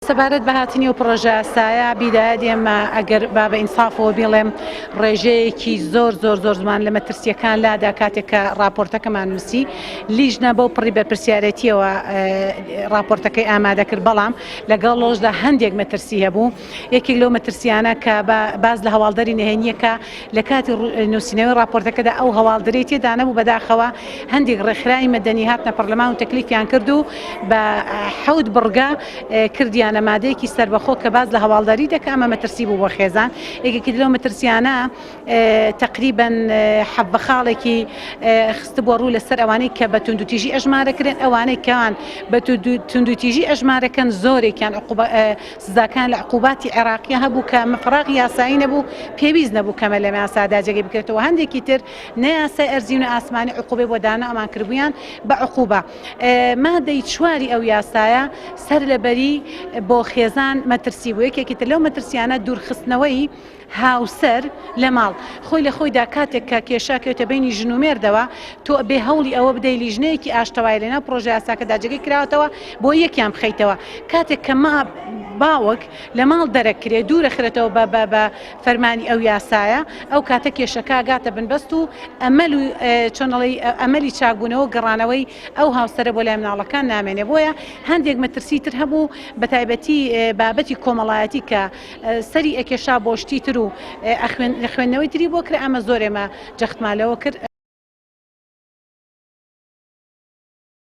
سەبارەت بە هاتنی و پرۆژە یاسایە بیدایە دێمە ئەگەر با بە ئینسافەوە بڵێم ڕێژەیەکی زۆر زمان لە مەترسیەکان لادا کاتێک کە راپۆرتەکەمان نووسی لیژنە بەو پڕی بەرپرسیارەتیەوە راپۆرتەکەی ئامادە کرد بەڵام لەگەڵ لۆژدا هەندێک مەترسی هەبوو یەکێک لەو مەترسیانە کە باز لە هەواڵدەری نهێنیەکە لە کاتی نووسینەوەی راپۆرتەکەدا ئەو هەواڵدەری تێدا نەبوو بەداخەوە هەندێک ڕێکخراوی مەدەنی هاتنە پەرلەمان و تەکلیفیان کرد و بە حەوت بڕگا کردیان نەمادەیەکی سەربەخۆ کە باز لە هەواڵداری دەکە ئەمە مەترسی بوو بۆ خێزان یەکێکی لەو مەترسیانە تقریبەن حەبە خاڵێکی خست بۆ ڕوو لەسەر ئەوانەی کە بە توندوتیژی ئەژمارەکرێن ئەوانەی کەوان بە توندوتیژی ئەژمارەکەن زۆرێکیان سزاکان لە عقوباتی عێراقی هەبوو کە مەفراغی یاسایی نەبوو پێویست نەبوو کەمە لە یاسادا جێگەی بکرێتەوە هەندێکی تر نەیاسای ئەرزی و ئاسمانی عقوبەی بۆ دانا ئەمان کردبوویان بە عقوبە مادەی چواری ئەو یاسایە سەر لەبەری بۆ خێزان مەترسی بوو یەکێکی تر لەو مەترسیانە دوورخستنەوەی هاوسەر لە ماڵ خۆی لە خۆیدا کاتێک کە کێشاکەوێتە بینی ژن و مێردەوە تۆ بێ هەوڵی ئەوە بدەی لیژنەیەکی ئاشتەوای لەناو پرۆژە یاساکەدا جێگەی کراوەتەوە بۆ یەکیان بخەیتەوە کاتێک کە باوک لە ماڵ دەرەکرێ دوورەخرێتەوە بە فەرمانی ئەو یاسایە ئەو کاتە کێشەکە گاتە بنبەست و ئەمەل و چۆنەڵی ئەمەلی چاکبوونەوە گەڕانەوەی ئەو هاوسەرە بۆ لای مناڵەکان نامێنێ بۆیە هەندێک مەترسی تر هەبوو بە تایبەتی بابەتی کۆمەڵایەتی کە سەری ئەکێشا بۆ شتی تر و خوێندنەوەی تری بۆ کرد ئەمە زۆر ئێمە جەختمالەوە کرد.